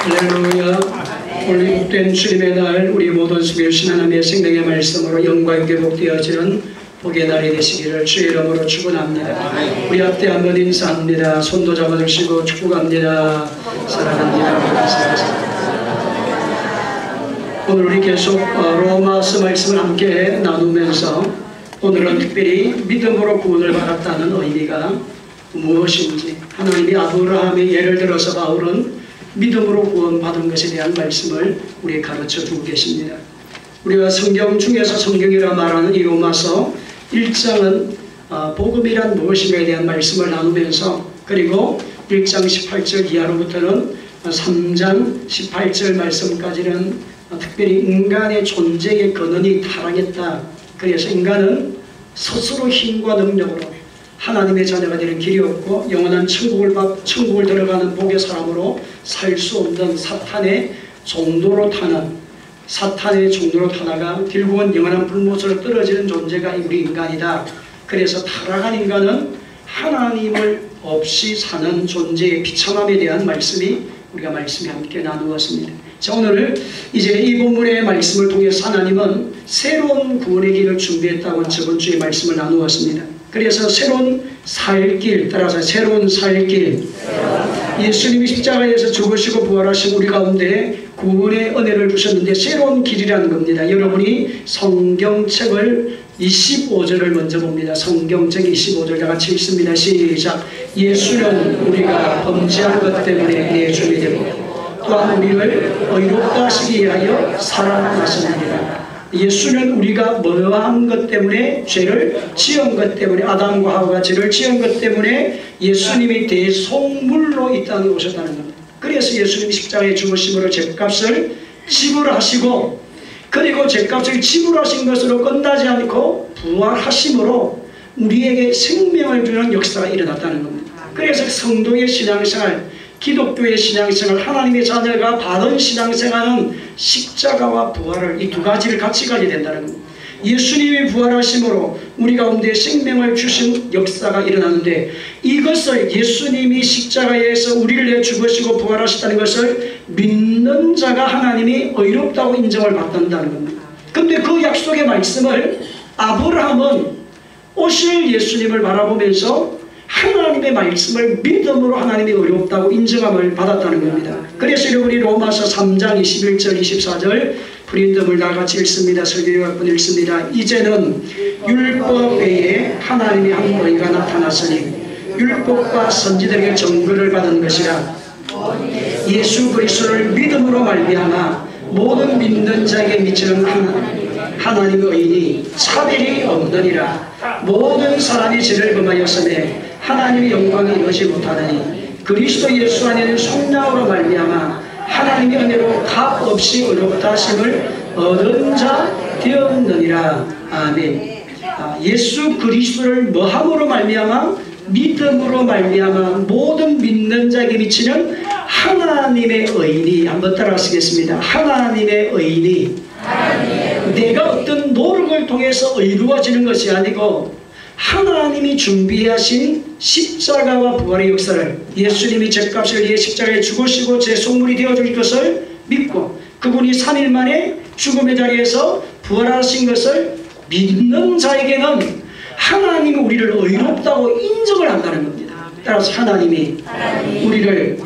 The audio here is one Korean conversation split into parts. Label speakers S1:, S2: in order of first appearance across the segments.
S1: 할렐루야. 오늘 복된 주님의 날 우리 모든 속에 하나님의 생명의 말씀으로 영광 회복되어지는 복의 날이 되시기를 주의 이름으로 축원합니다. 우리 앞에 한번 인사합니다. 손도 잡아주시고 축복합니다. 사랑합니다. 오늘 우리 계속 로마서 말씀을 함께 나누면서 오늘은 특별히 믿음으로 구원을 받았다는 의미가 무엇인지, 하나님이 아브라함의 예를 들어서 바울은 믿음으로 구원받은 것에 대한 말씀을 우리에게 가르쳐 주고 계십니다. 우리가 성경 중에서 성경이라 말하는 이 로마서 1장은 복음이란 무엇인가에 대한 말씀을 나누면서, 그리고 1장 18절 이하로부터는 3장 18절 말씀까지는 특별히 인간의 존재의 근원이 타락했다. 그래서 인간은 스스로 힘과 능력으로 하나님의 자녀가 되는 길이 없고 영원한 천국을 들어가는 복의 사람으로 살 수 없는 사탄의 종로로 타나가 결국은 영원한 불못으로 떨어지는 존재가 우리 인간이다. 그래서 타락한 인간은 하나님을 없이 사는 존재의 비참함에 대한 말씀이 우리가 말씀에 함께 나누었습니다. 자, 오늘 이제 이 본문의 말씀을 통해서 하나님은 새로운 구원의 길을 준비했다고 저번 주에 말씀을 나누었습니다. 그래서 새로운 살 길, 따라서 새로운 살 길, 예수님이 십자가에서 죽으시고 부활하신 우리 가운데 구원의 은혜를 주셨는데 새로운 길이라는 겁니다. 여러분이 성경책을 25절을 먼저 봅니다. 성경책 25절 다 같이 읽습니다. 시작. 예수는 우리가 범죄한 것 때문에 내주이 되고 또한 우리를 의롭다 하시기 위하여 사랑하셨느니라. 예수는 우리가 뭐한 것 때문에 죄를 지은 것 때문에, 아담과 하와가 죄를 지은 것 때문에 예수님이 대속물로 이 땅에 오셨다는 겁니다. 그래서 예수님이 십자가에 죽으심으로 죄값을 지불하시고, 그리고 죄값을 지불하신 것으로 끝나지 않고 부활하심으로 우리에게 생명을 주는 역사가 일어났다는 겁니다. 그래서 성도의 신앙생활, 기독교의 신앙생활, 하나님의 자녀가 바른 신앙생활은 십자가와 부활을, 이 두 가지를 같이 가져야 된다는 겁니다. 예수님이 부활하심으로 우리 가운데 생명을 주신 역사가 일어나는데, 이것을 예수님이 십자가에서 우리를 위해 죽으시고 부활하셨다는 것을 믿는 자가 하나님이 의롭다고 인정을 받는다는 겁니다. 그런데 그 약속의 말씀을 아브라함은 오실 예수님을 바라보면서 하나님의 말씀을 믿음으로 하나님이 의롭다고 인정함을 받았다는 겁니다. 그래서 여러분이 로마서 3장 21절 24절 프린덤을 다 같이 읽습니다. 설교학분 읽습니다. 이제는 율법 외에 하나님의 한 의가 나타났으니 율법과 선지들에게 증거를 받은 것이라. 예수 그리스도를 믿음으로 말미암아 모든 믿는 자에게 미치는 하나님의 의인이 차별이 없느니라. 모든 사람이 죄를 범하였으며 하나님의 영광이 이루지 못하느니 그리스도 예수 안에는 속량으로 말미암아 하나님의 은혜로 값없이 의롭다 하심을 얻은 자 되었느니라. 아멘. 예수 그리스도를 뭐함으로 말미암아? 믿음으로 말미암아 모든 믿는 자에게 미치는 하나님의 의인이, 한번 따라하시겠습니다. 하나님의 의인이 내가 어떤 노력을 통해서 의로워지는 것이 아니고 하나님이 준비하신 십자가와 부활의 역사를, 예수님이 죄값을 위해 십자가에 죽으시고 제 속물이 되어줄 것을 믿고 그분이 3일 만에 죽음의 자리에서 부활하신 것을 믿는 자에게는 하나님이 우리를 의롭다고 인정을 한다는 겁니다. 따라서 하나님이 우리를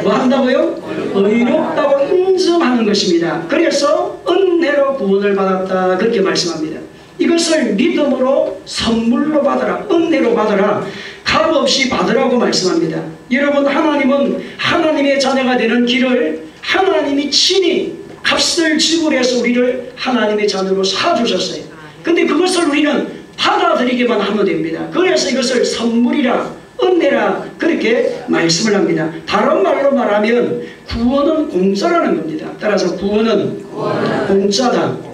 S1: 뭐 한다고요? 의롭다고 인정하는 것입니다. 그래서 은혜로 구원을 받았다, 그렇게 말씀합니다. 이것을 믿음으로 선물로 받아라, 은혜로 받아라, 값없이 받으라고 말씀합니다. 여러분, 하나님은 하나님의 자녀가 되는 길을 하나님이 친히 값을 지불해서 우리를 하나님의 자녀로 사주셨어요. 근데 그것을 우리는 받아들이기만 하면 됩니다. 그래서 이것을 선물이라, 은혜라, 그렇게 말씀을 합니다. 다른 말로 말하면 구원은 공짜라는 겁니다. 따라서 구원은 공짜다.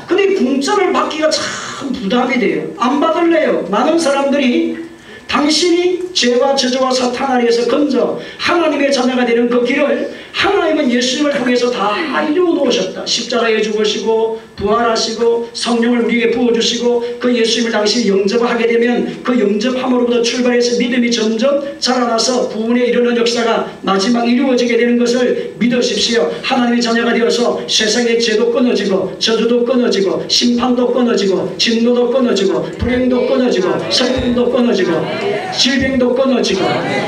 S1: 근데 공짜를 받기가 참 부담이 돼요. 안 받을래요. 많은 사람들이 당신이 죄와 저주와 사탄 아래에서 건져 하나님의 자녀가 되는 그 길을 하나님은 예수님을 통해서 다 이루어 놓으셨다. 십자가에 죽으시고 부활하시고 성령을 우리에게 부어주시고 그 예수님을 당신이 영접하게 되면 그 영접함으로부터 출발해서 믿음이 점점 자라나서 구원에 이르는 역사가 마지막 이루어지게 되는 것을 믿으십시오. 하나님의 자녀가 되어서 세상의 죄도 끊어지고 저주도 끊어지고 심판도 끊어지고 진노도 끊어지고 불행도 끊어지고 슬픔도 끊어지고 질병도 끊어지고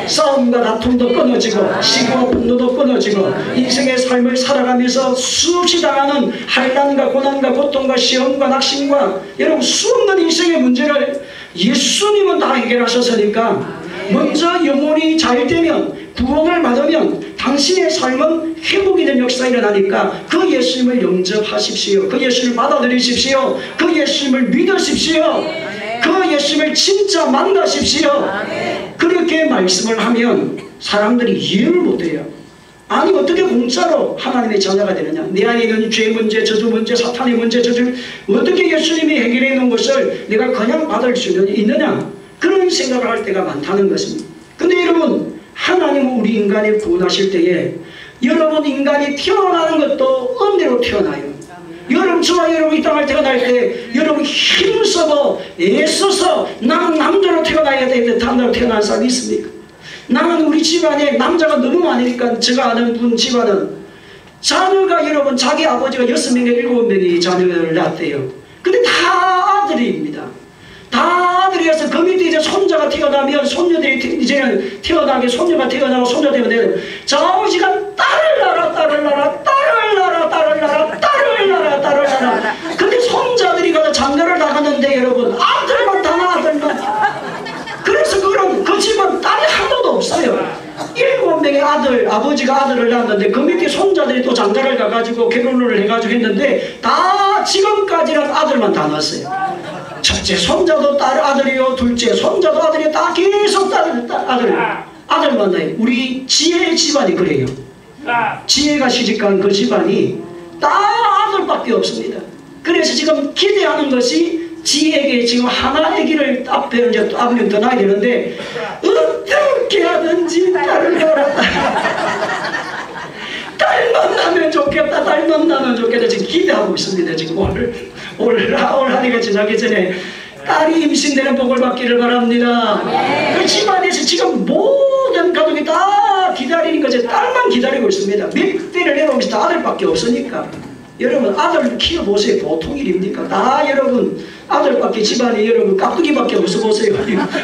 S1: 싸움과 다툼도 끊어지고 시기와 분노도 끊어지고 인생의 삶을 살아가면서 수없이 당하는 환난과 고난과 고통과 시험과 낙심과 여러분 수없는 인생의 문제를 예수님은 다 해결하셨으니까 먼저 영혼이 잘 되면 구원을 받으면 당신의 삶은 회복이 된 역사가 일어나니까 그 예수님을 영접하십시오. 그 예수님을 받아들이십시오. 그 예수님을 믿으십시오. 그 예수님을 진짜 만나십시오. 그렇게 말씀을 하면 사람들이 이해를 못해요. 아니 어떻게 공짜로 하나님의 자녀가 되느냐. 내 안에 있는 죄 문제, 저주 문제, 사탄의 문제, 저주를 어떻게 예수님이 해결해 놓은 것을 내가 그냥 받을 수 있느냐. 그런 생각을 할 때가 많다는 것입니다. 근데 여러분 하나님은 우리 인간을 구원하실 때에 여러분 인간이 태어나는 것도 은혜로 태어나요. 여러분 저와 여러분 이 땅을 태어날 때 여러분 힘써서 애써서 나는 남자로 태어나야 되는데 남자로 태어난 사람이 있습니까? 나는 우리 집안에 남자가 너무 많으니까 제가 아는 분 집안은 자녀가 여러분 자기 아버지가 6명에 7명이 자녀를 낳았대요. 근데 다 아들입니다. 다 아들이어서 그 밑에 이제 손자가 태어나면 손녀들이 이제는 태어나게 손녀가 태어나고 손자 태어나면 저 아버지가 딸을 낳아라 딸을 낳아라 딸을 낳아라 딸을 낳아라 딸을 낳아라 딸을 낳아라. 근데 손자들이 가서 장가를 나갔는데 여러분 아들만 다 낳아 아들만. 그래서 그 집은 딸이 하나도 없어요. 7명의 아들, 아버지가 아들을 낳았는데 그 밑에 손자들이 또 장가를 가가지고 결혼을 해가지고 했는데 다 지금까지는 아들만 다 낳았어요. 첫째 손자도 딸 아들이요, 둘째 손자도 아들이요, 다 계속 아들만 낳아요. 우리 지혜 집안이 그래요. 지혜가 시집간 그 집안이 다 아들밖에 없습니다. 그래서 지금 기대하는 것이 지혜에게 지금 하나 아기를 앞에 이제 또 앞면 더 낳아야 되는데 어떻게 하든지 딸을 낳아라. 딸만 나면 좋겠다. 딸만 나면 좋겠다. 지금 기대하고 있습니다. 지금 올 한해가 지나기 전에 딸이 임신되는 복을 받기를 바랍니다. 그 집안에서 지금 모든 가족이 다 기다리는 거지 딸만 기다리고 있습니다. 몇 대를 내려오면서 아들밖에 없으니까. 여러분 아들 키워보세요. 보통 일입니까? 다 여러분 아들밖에 집안에 여러분 깍두기밖에 없어 보세요.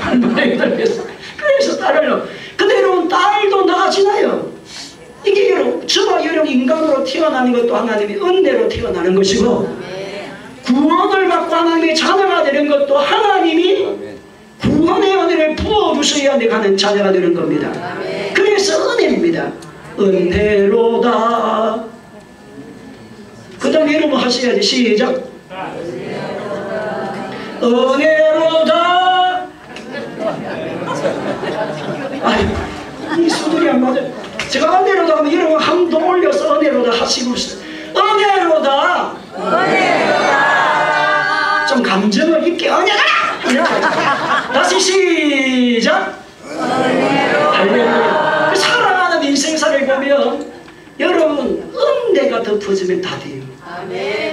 S1: 얼마나 힘들겠어. 그래서 딸을 낳아. 근데 여러분 딸도 나아지나요? 이게 여러분 저와 여러분 인간으로 태어나는 것도 하나님의 은혜로 태어나는 것이고 구원을 받고 하나님의 자녀가 되는 것도 하나님이 구원의 은혜를 부어주셔야 내가 하는 자녀가 되는 겁니다. 그래서 은혜입니다. 은혜로다. 그 다음에 여러분 하셔야지. 시작. 은혜로다. 아니, 이 수들이 안 맞아요. 제가 은혜로다 하면 여러분 한 번 올려서 은혜로다 하시고 은혜로다. 은혜로다. 좀 감정을 있게 은혜로다. 다시 시작. 은혜로다. 살아가는 인생사를 보면 여러분 은혜가 덮어지면 다 돼요.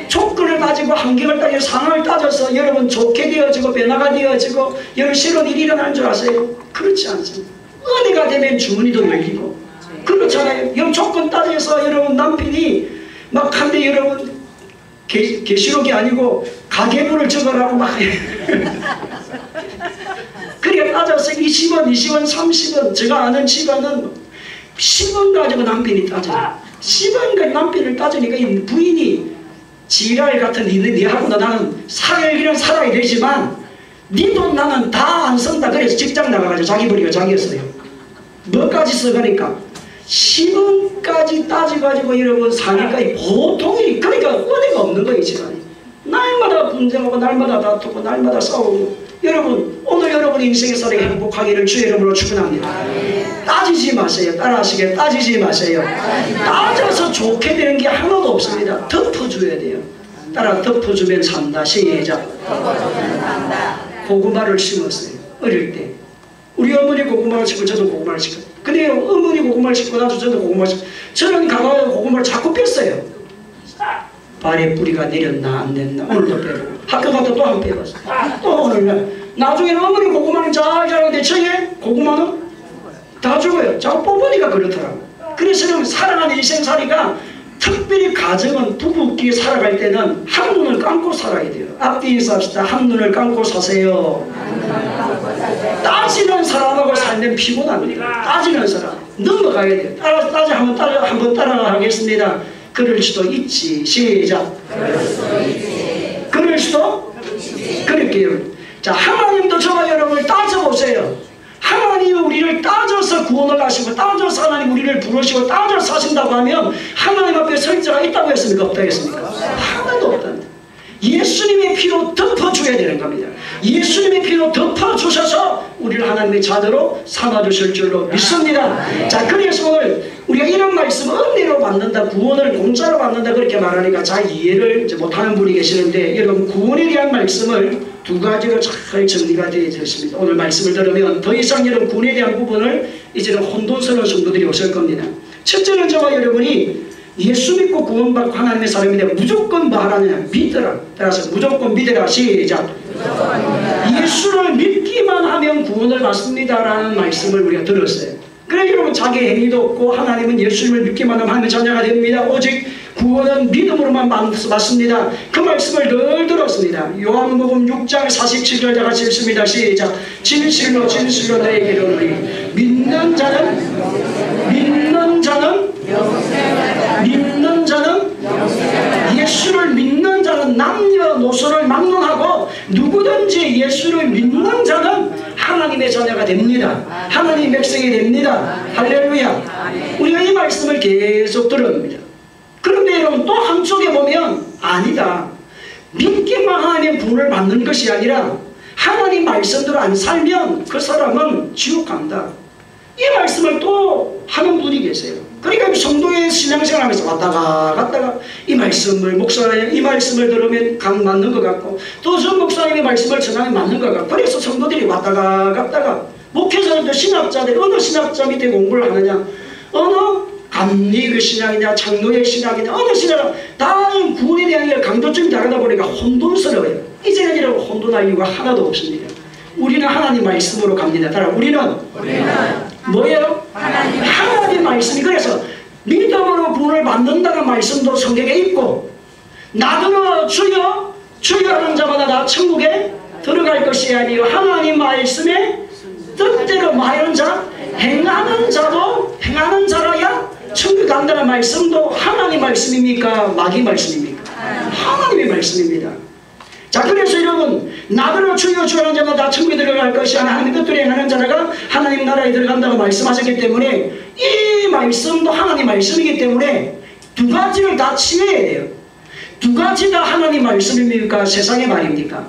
S1: 조건을 따지고 환경을 따지고 상황을 따져서 여러분 좋게 되어지고 변화가 되어지고 여러분 새로운 일이 일어나는 줄 아세요? 그렇지 않습니다. 은혜가 되면 주머니도 열리고 그렇잖아요. 여러분 조건 따져서 여러분 남편이 막 한데 여러분 계시록이 아니고 가계부를 적으라고 막 그래 따져서 20원 20원 30원 제가 아는 집안은 10원 가지고 남편이 따져요. 10원 가지고 남편을 따지니까 이 부인이 지랄 같은 니하고 나는 살기는 살아야 되지만 니 돈 나는 다 안 쓴다. 그래서 직장 나가가지고 자기 벌이가 자기가 써요. 뭐까지 써가니까 10원까지 따져가지고 여러분 사니까 보통이 그러니까 은혜가 없는 거예요. 집안이 날마다 분쟁하고 날마다 다투고 날마다 싸우고 여러분 오늘 여러분 인생의 살이 행복하기를 주의 이름으로 축원합니다. 따지지 마세요. 따라하시게 따지지 마세요. 따져서 좋게 되는 게 하나도 없습니다. 덮어줘야 돼요. 따라 덮어주면 산다. 시작. 고구마를 심었어요. 어릴 때 우리 어머니 고구마 고구마를 씻고 저도 고구마를 씻고. 근데 어머니 고구마를 씻고 나도 저도 고구마를 씻고. 저는 가봐야 고구마를 자꾸 뺐어요. 발에 뿌리가 내렸나 안 냈나 오늘도 빼고 학교 갔다 또 한 번 빼봤어. 또 오늘 나중에는 어머니 고구마는 잘 자라는데 저의 고구마는 다 죽어요. 자꾸 뽑으니까 그렇더라고. 그래서 살아가는 일생살이가 특별히 가정은 부부끼리 살아갈 때는 한눈을 감고 살아야 돼요. 앞뒤 인사합시다. 한눈을 감고 사세요. 따지는 사람하고 살면 피곤합니다. 따지는 사람 넘어가야 돼요. 한번 따라가겠습니다. 그럴 수도 있지. 시작. 그럴 수도 그럴게요. 자, 하나님도 저와 여러분을 따져보세요. 하나님이 우리를 따져서 구원을 하시고 따져서 하나님 우리를 부르시고 따져서 하신다고 하면 하나님 앞에 설 자가 있다고 했습니까? 없다고 했습니까? 하나도 없답니다. 예수님의 피로 덮어줘야 되는 겁니다. 예수님의 피로 덮어주셔서 우리를 하나님의 자녀로 삼아주실 줄로 믿습니다. 자, 그래서 오늘 우리가 이런 말씀 은혜로 받는다, 구원을 공짜로 받는다 그렇게 말하니까 잘 이해를 못하는 분이 계시는데, 여러분 구원에 대한 말씀을 두 가지로 잘 정리가 되어 있습니다. 오늘 말씀을 들으면 더 이상 여러분 구원에 대한 부분을 이제는 혼돈스러운 성도들이 없을 겁니다. 첫째는 저와 여러분이 예수 믿고 구원받고 하나님의 사람이 되면 무조건 뭐 하라냐? 믿으라. 따라서 무조건 믿으라. 시작. 예수를 믿기만 하면 구원을 받습니다라는 말씀을 우리가 들었어요. 그래 여러분 자기 행위도 없고 하나님은 예수님을 믿기만 하면 자녀가 됩니다. 오직 구원은 믿음으로만 받습니다. 그 말씀을 늘 들었습니다. 요한복음 6장 47절 다 같이 읽습니다. 시작. 진실로 진실로 너에게 이르노니 믿는 자는 예수를 믿는 자는 남녀노소를 막론하고 누구든지 예수를 믿는 자는 하나님의 자녀가 됩니다. 하나님의 백성이 됩니다. 할렐루야. 우리가 이 말씀을 계속 들었습니다. 그런데 여러분 또 한쪽에 보면 아니다. 믿기만 하면 구원을 받는 것이 아니라 하나님 말씀대로 안 살면 그 사람은 지옥 간다. 이 말씀을 또 하는 분이 계세요. 그러니까 성도의 신앙생활 하면서 갔다가 이 말씀을 목사님 이 말씀을 들으면 강 맞는 것 같고 또 저 목사님의 말씀을 전하면 맞는 것 같고 그래서 성도들이 갔다가 목회자들도 신학자들이 어느 신학자 밑에 공부를 하느냐 어느 감리교 신학이냐 장로의 신학이냐 어느 신학 다 구원에 대한 강도점이 다르다 보니까 혼돈스러워요. 이제는 이라고 혼돈할 이유가 하나도 없습니다. 우리는 하나님 말씀으로 갑니다. 따라 우리는 뭐예요? 하나님 말씀이. 그래서 믿음으로 구원을 받는다는 말씀도 성경에 있고 나더러 주여 하는 자마다 다 천국에 들어갈 것이 아니요 하나님 말씀에 뜻대로 말하는 자 행하는 자라야 천국 간다는 말씀도 하나님 말씀입니까? 마귀 말씀입니까? 하나님의 말씀입니다. 자, 그래서 여러분 나더러 주여 하는 자마다 다 천국에 들어갈 것이 아니라 하나님의 뜻대로 행하는 자라가 하나님 나라에 들어간다고 말씀하셨기 때문에 이 말씀도 하나님 말씀이기 때문에 두 가지를 다 취해야 돼요. 두 가지 다 하나님 말씀입니까? 세상의 말입니까?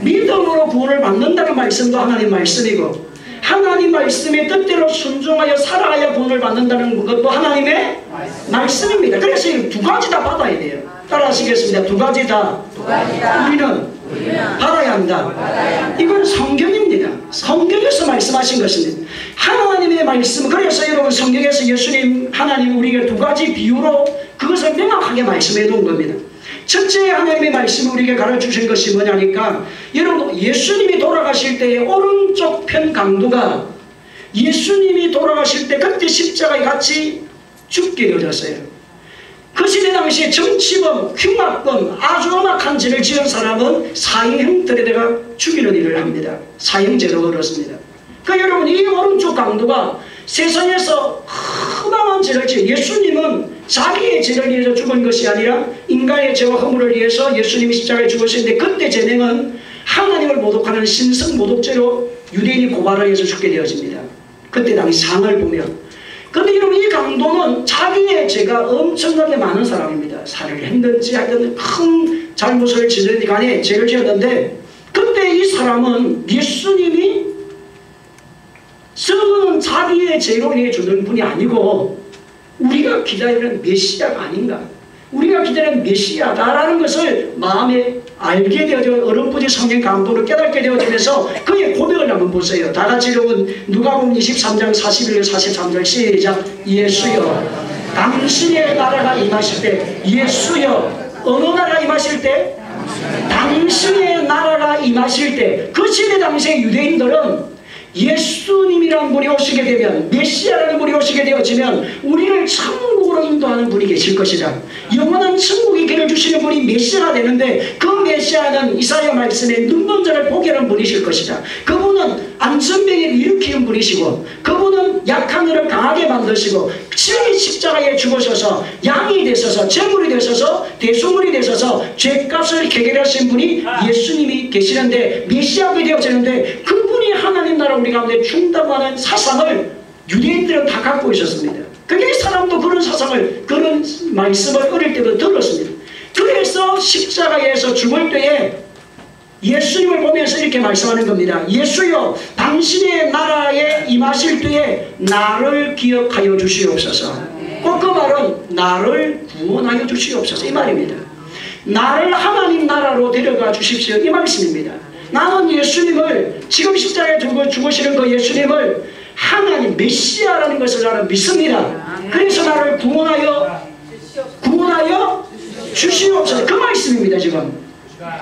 S1: 믿음으로 구원을 받는다는 말씀도 하나님 말씀이고 하나님 말씀의 뜻대로 순종하여 살아야 구원을 받는다는 것도 하나님의 말씀입니다. 그래서 이 두 가지 다 받아야 돼요. 따라하시겠습니다. 두 가지 다 우리는 받아야 한다. 이건 성경입니다. 성경에서 말씀하신 것입니다. 하나님의 말씀. 그래서 여러분 성경에서 예수님 하나님 우리에게 두 가지 비유로 그것을 명확하게 말씀해 놓은 겁니다. 첫째 하나님의 말씀을 우리에게 가르쳐주신 것이 뭐냐니까 여러분 예수님이 돌아가실 때의 오른쪽 편 강도가 예수님이 돌아가실 때 그때 십자가에 같이 죽게 되어졌어요. 그 시대 당시에 정치범, 흉악범, 아주 엄악한 죄를 지은 사람은 사형형들에다가 죽이는 일을 합니다. 사형죄로 그렇습니다. 그러니까 여러분 이 오른쪽 강도가 세상에서 흠악한 죄를 지은 예수님은 자기의 죄를 위해서 죽은 것이 아니라 인간의 죄와 허물을 위해서 예수님이 십자가에 죽으셨는데 그때 재능은 하나님을 모독하는 신성 모독죄로 유대인이 고발을 해서 죽게 되어집니다. 그때 당시 상을 보면. 그런데 여러분 이 강도는 자기의 죄가 엄청나게 많은 사람입니다. 살을 했는지 하여튼 큰 잘못을 지은 간에 죄를 지었는데 그때 이 사람은 예수님이 썩은 자기의 죄로 인해 주는 분이 아니고 우리가 기다리는 메시아가 아닌가, 우리가 기다리는 메시아다라는 것을 마음에 알게 되어져 어렴풋이 성령 감동을 깨닫게 되어지면서 그의 고백을 한번 보세요. 다 같이 여러분 누가복음 23장 41절 43절 시작. 예수여 당신의 나라가 임하실 때, 예수여 어느 나라가 임하실 때? 당신의 나라가 임하실 때. 그 시대 당시의 유대인들은 예수님이라는 분이 오시게 되면, 메시아라는 분이 오시게 되어지면 우리를 천국으로 인도하는 분이 계실 것이다. 영원한 천국의 길을 주시는 분이 메시아가 되는데, 그 메시아는 이사야 말씀에 눈먼 자를 보게 하는 분이실 것이다. 그분은 안전병을 일으키는 분이시고, 그분은 약한 자를 강하게 만드시고, 친히 십자가에 죽으셔서 양이 되셔서 제물이 되셔서 대속물이 되셔서 죄값을 해결하신 분이 예수님이 계시는데, 메시아가 되어지는데, 그분이 하나님 나라 우리 가운데 충당하는 사상을 유대인들은 다 갖고 있었습니다. 그게 사람도 그런 사상을, 그런 말씀을 어릴 때부터 들었습니다. 그래서 십자가에서 죽을 때에 예수님을 보면서 이렇게 말씀하는 겁니다. 예수여 당신의 나라에 임하실 때에 나를 기억하여 주시옵소서. 꼭 그 말은 나를 구원하여 주시옵소서 이 말입니다. 나를 하나님 나라로 데려가 주십시오 이 말씀입니다. 나는 예수님을, 지금 십자가에 죽으시는 그 예수님을 하나님 메시아라는 것을 나는 믿습니다. 그래서 나를 구원하여 주시옵소서 그 말씀입니다. 지금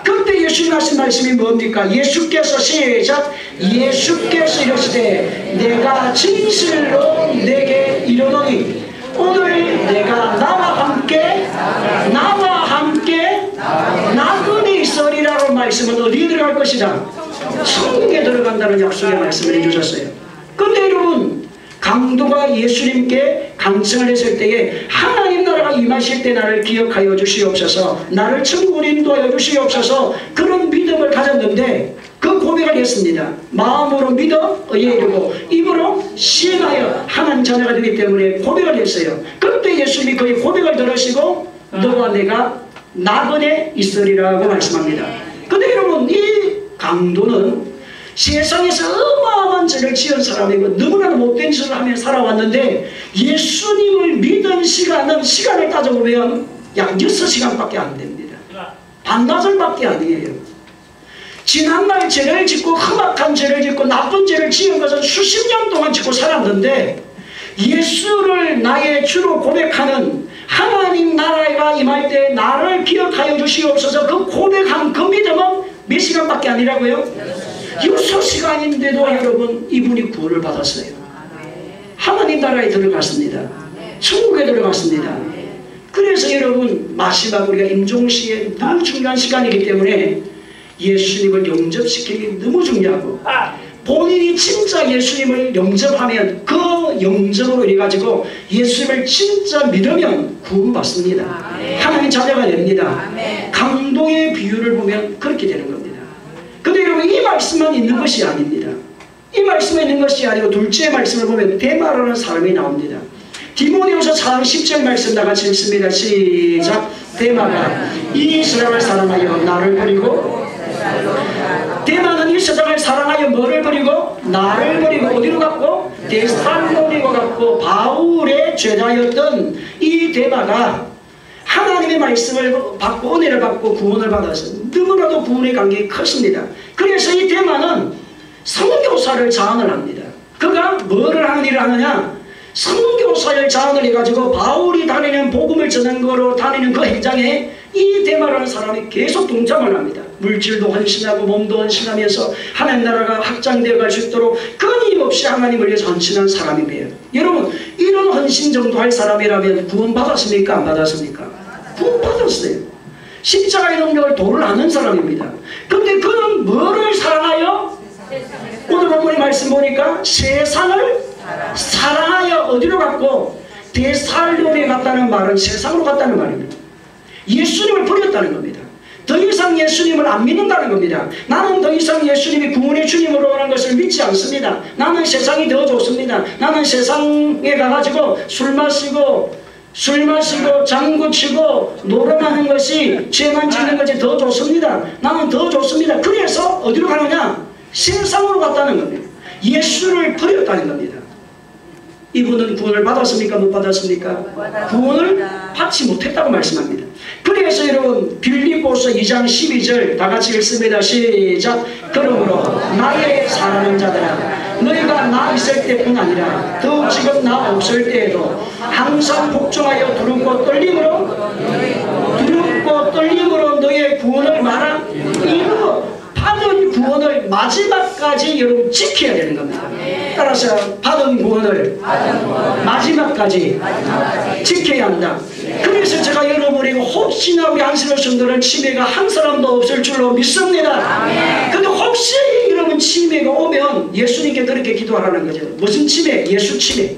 S1: 그때 예수님 하신 말씀이 뭡니까? 예수께서 시작. 예수께서 이르시되 내가 진실로 내게 이르노니 오늘 내가 나와 함께 나그네 있으리라고 말씀은 어디에 들어갈 것이다? 천국에 들어간다는 약속의 말씀을 해주셨어요. 근데 여러분 강도가 예수님께 간청을 했을 때에 하나님 나라가 임하실 때 나를 기억하여 주시옵소서, 나를 천국으로 인도하여 주시옵소서, 그런 믿음을 가졌는데 그 고백을 했습니다. 마음으로 믿어 의에 이르고 입으로 시인하여 하나님 자녀가 되기 때문에 고백을 했어요. 그때 예수님이 그의 고백을 들으시고 너와 내가 나그네 있으리라고 말씀합니다. 근데 여러분 이 강도는 세상에서 어마어마한 죄를 지은 사람이고 너무나도 못된 짓을 하며 살아왔는데 예수님을 믿은 시간을 따져보면 약 6시간밖에 안 됩니다. 반나절밖에 아니에요. 지난날 죄를 짓고 험악한 죄를 짓고 나쁜 죄를 지은 것은 수십 년 동안 짓고 살았는데 예수를 나의 주로 고백하는 하나님 나라가 임할 때 나를 기억하여 주시옵소서 그 고백한 그 믿음은 몇 시간밖에 아니라고요? 6시간인데도 여러분 이분이 구원을 받았어요. 하나님 나라에 들어갔습니다. 천국에 들어갔습니다. 그래서 여러분 마지막 우리가 임종시에 너무 중요한 시간이기 때문에 예수님을 영접시키기 너무 중요하고 본인이 진짜 예수님을 영접하면 그 영접으로 인해가지고 예수님을 진짜 믿으면 구원받습니다. 하나님 자녀가 됩니다. 강도의 비유를 보면 그렇게 되는 겁니다. 근데 여러분 이 말씀만 있는 것이 아닙니다. 이 말씀에 있는 것이 아니고 둘째 말씀을 보면 데마라는 사람이 나옵니다. 디모데후서 4장 10절 말씀 다같이 읽습니다. 시작. 데마가 이 세상을 사랑하여 나를 버리고, 데마는 이 세상을 사랑하여 뭐를 버리고? 나를 버리고 어디로 갔고? 데살로니가 갔고 바울의 제자였던 이 데마가 하나님의 말씀을 받고 은혜를 받고 구원을 받아서 너무나도 구원의 간격이 컸습니다. 그래서 이 데마는 선교사를 자원을 합니다. 그가 뭐를 하는 일을 하느냐? 선교사를 자원을 해가지고 바울이 다니는 복음을 전하는 거로 다니는 그 현장에 이 데마라는 사람이 계속 동참을 합니다. 물질도 헌신하고 몸도 헌신하면서 하나님 나라가 확장되어 갈 수 있도록 끊임없이 하나님을 위해서 헌신한 사람이에요. 여러분 이런 헌신 정도 할 사람이라면 구원 받았습니까? 안 받았습니까? 구원 받았어요. 십자가의 능력을 도를 아는 사람입니다. 근데 그는 뭐를 사랑하여? 오늘 본문의 말씀 보니까 세상을 사랑하여 어디로 갔고? 데살로니에 갔다는 말은 세상으로 갔다는 말입니다. 예수님을 버렸다는 겁니다. 더 이상 예수님을 안 믿는다는 겁니다. 나는 더 이상 예수님이 구원의 주님으로 오는 것을 믿지 않습니다. 나는 세상이 더 좋습니다. 나는 세상에 가가지고 술 마시고 장구치고 노름하는 것이 죄만 짓는 것이 더 좋습니다. 나는 더 좋습니다. 그래서 어디로 가느냐? 세상으로 갔다는 겁니다. 예수를 버렸다는 겁니다. 이분은 구원을 받았습니까? 못 받았습니까? 구원을 받지 못했다고 말씀합니다. 그래서 여러분 빌립보서 2장 12절 다 같이 읽습니다. 시작. 그러므로 나의 사랑하는 자들아, 너희가 나 있을 때뿐 아니라 더욱 지금 나 없을 때에도 항상 복종하여 두렵고 떨림으로 너의 구원을 말하. 이거 받은 구원을 마지막까지 여러분 지켜야 되는 겁니다. 따라서 받은 구원을 마지막까지 지켜야 한다. 그래서 제가 여러분에게 혹시나 우리 안쓰러운 성도는 치매가 한 사람도 없을 줄로 믿습니다. 근데 혹시 여러분 치매가 오면 예수님께 그렇게 기도하라는 거죠. 무슨 치매? 예수 치매.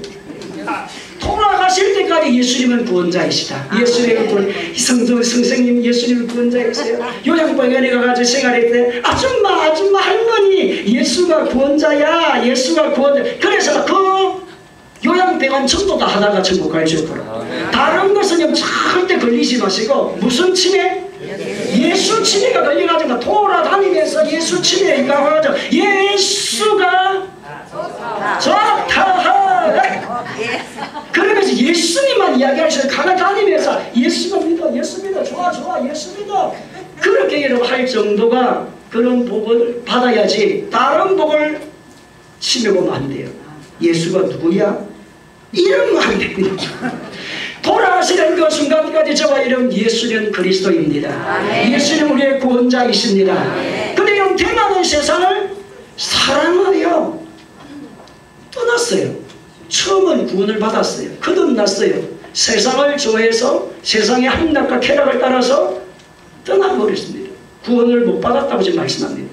S1: 돌아가실 때까지 예수님은 구원자이시다. 예수님은 선생님 예수님은 구원자이세요. 요양병원에 가가지고 생활할 때 아줌마 할머니 예수가 구원자야. 예수가 구원자. 그래서 그 요양병원 전부 다 하다가 천국 갈 수 있도록. 다른 것은 절대 걸리지 마시고 무슨 치매? 예수 치매가 걸려가지고 돌아다니면서 예수 치매가 와가지고 예수가 좋다. 그러면서 예수님만 이야기하셔서 가나 다니면서 예수가 믿어, 예수 믿어, 좋아, 예수 믿어. 그렇게 여러분 할 정도가 그런 복을 받아야지 다른 복을 치매보면 안 돼요. 예수가 누구야? 이러면 안 됩니다. 돌아가시는 그 순간까지 저와 이름 예수는 그리스도입니다. 예수는 우리의 구원자이십니다. 근데 이 대만은 세상을 사랑하여 떠났어요. 처음은 구원을 받았어요. 거듭났어요. 세상을 좋아해서 세상의 한락과 쾌락을 따라서 떠나버렸습니다. 구원을 못 받았다고 지금 말씀합니다.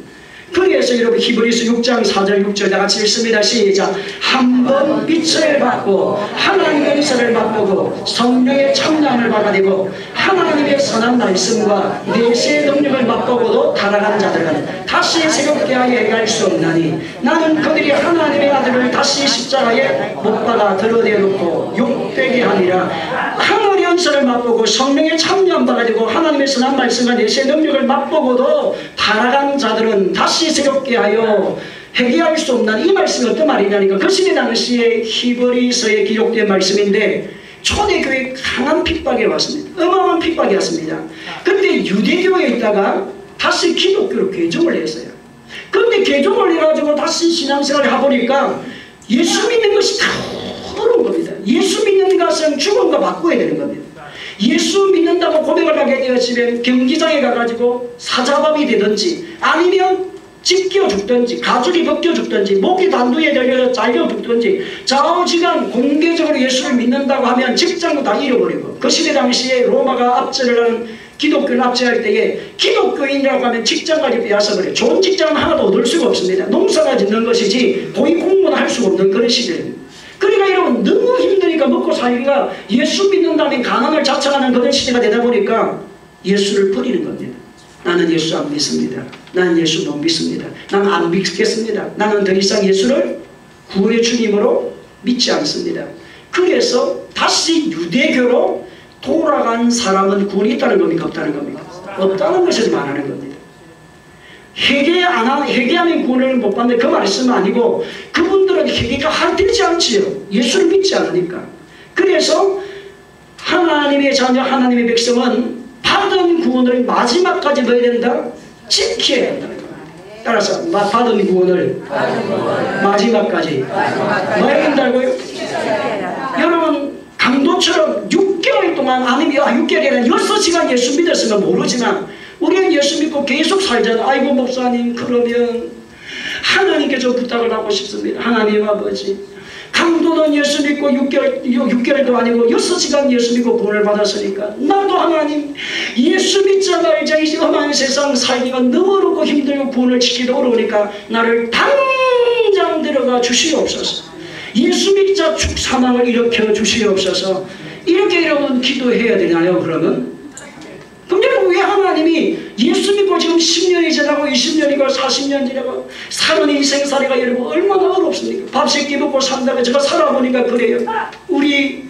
S1: 그래서 여러분 히브리서 6장 4절 6절 다 같이 읽습니다. 시작. 한번 빛을 받고 하나님의 은사를 맛보고 성령의 청량을 받아들이고 하나님의 선한 말씀과 내세의 능력을 맛보고도 타락한 자들은 다시 새롭게 하여 얘기할 수 없나니 나는 그들이 하나님의 아들을 다시 십자가에 못 박아 드러내놓고 욕되게 하니라. 하늘의 은사를 맛보고 성령의 참여함 받아들이고 하나님의 선한 말씀과 내세의 능력을 맛보고도 타락한 자들은 다시 새롭게 하여 회개할 수 없는 이 말씀이 어떤 말이냐니까 그 시대 당시에 히브리서에 기록된 말씀인데 초대교회 강한 핍박이 왔습니다. 어마어마한 핍박이 왔습니다. 그런데 유대교에 있다가 다시 기독교로 개종을 했어요. 그런데 개종을 해가지고 다시 신앙생활을 해보니까 예수 믿는 것이 다 어려운 겁니다. 예수 믿는 것은 죽음과 바꿔야 되는 겁니다. 예수 믿는다고 고백을 하게 되었으면 경기장에 가가지고 사자밥이 되든지 아니면 찢겨 죽든지 가죽이 벗겨 죽든지 목이 단두에 달려서 잘려 죽든지 좌우지간 공개적으로 예수를 믿는다고 하면 직장도 다 잃어버리고 그 시대 당시에 로마가 압제를 하는 기독교를 압제할 때에 기독교인이라고 하면 직장까지 빼앗아버려요. 좋은 직장은 하나도 얻을 수가 없습니다. 농사가 짓는 것이지 고위 공무원 할 수가 없는 그런 시대입니다. 그러니까 여러분 너무 힘드니까 먹고 살기가 예수 믿는다면 가난을 자청하는 그런 시대가 되다 보니까 예수를 버리는 겁니다. 나는 예수 안 믿습니다. 나는 예수 못 믿습니다. 나는 안 믿겠습니다. 나는 더 이상 예수를 구원의 주님으로 믿지 않습니다. 그래서 다시 유대교로 돌아간 사람은 구원이 있다는 겁니까? 없다는 겁니까? 없다는 것을 말하는 겁니다. 회개하면 구원을 못 받는 그 말씀은 아니고 그분들은 회개가 되지 않지요. 예수를 믿지 않으니까. 그래서 하나님의 자녀 하나님의 백성은 받은 구원을 마지막까지 넣어야 된다? 지켜야 된다. 따라서 받은 구원을 마지막까지 넣어야 된다고요? 여러분 강도처럼 6개월 동안 아니면 6개월이 아니라 6시간 예수 믿었으면 모르지만 우리는 예수 믿고 계속 살잖아. 아이고 목사님 그러면 하나님께 좀 부탁을 하고 싶습니다. 하나님 아버지 강도는 예수 믿고 6개월도 아니고 6시간 예수 믿고 구원을 받았으니까 나도 하나님 예수 믿자 말자 이 험한 세상 살기가 너무 어렵고 힘들고 구원을 지키기 어려우니까 나를 당장 데려가 주시옵소서. 예수 믿자 사망을 일으켜 주시옵소서. 이렇게 여러분 기도해야 되나요? 그러면 여러분 왜 하나님이 예수 믿고 지금 10년이 지나고 20년이고 40년 지나고 사는 인생살이가 여러분 얼마나 어렵습니까? 밥 세 끼 먹고 산다고 제가 살아보니까 그래요. 우리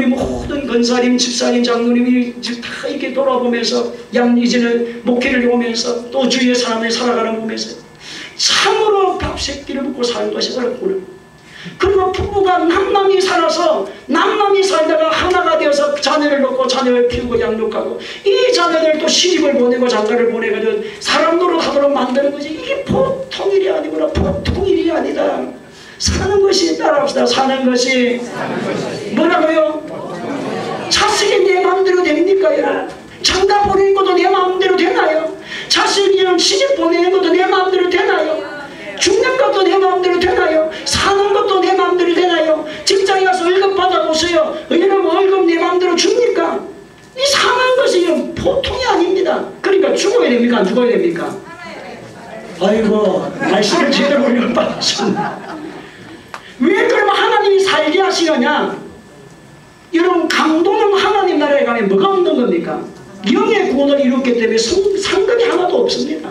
S1: 모든 권사님, 집사님, 장로님이 다 이렇게 돌아보면서 이제는 목회를 오면서 또 주위의 사람을 살아가는 보면서 참으로 밥 세 끼를 먹고 사는 것이 어렵구나. 그리고 부부가 남남이 살아서 남남이 살다가 하나가 되어서 자녀를 놓고 자녀를 키우고 양육하고 이 자녀들 또 시집을 보내고 장가를 보내거든 사람 노릇하도록 만드는 거지. 이게 보통 일이 아니구나. 보통 일이 아니다. 사는 것이 따라합시다. 사는 것이 뭐라고요? 자식이 내 마음대로 됩니까? 여러분? 장가 보내는 것도 내 마음대로 되나요? 자식이랑 시집 보내는 것도 내 마음대로 되나요? 죽는 것도 내 마음대로 되나요? 사는 것도 내 마음대로 되나요? 직장에 가서 월급 받아보세요. 여러분 월급 내 마음대로 줍니까? 이 사는 것이 보통이 아닙니다. 그러니까 죽어야 됩니까? 안 죽어야 됩니까? 아이고 말씀을 제대로 못 받으셨네. 왜 그러면 하나님이 살게 하시느냐? 여러분 강도는 하나님 나라에 가면 뭐가 없는 겁니까? 영의 구원을 이뤘기 때문에 상급이 하나도 없습니다.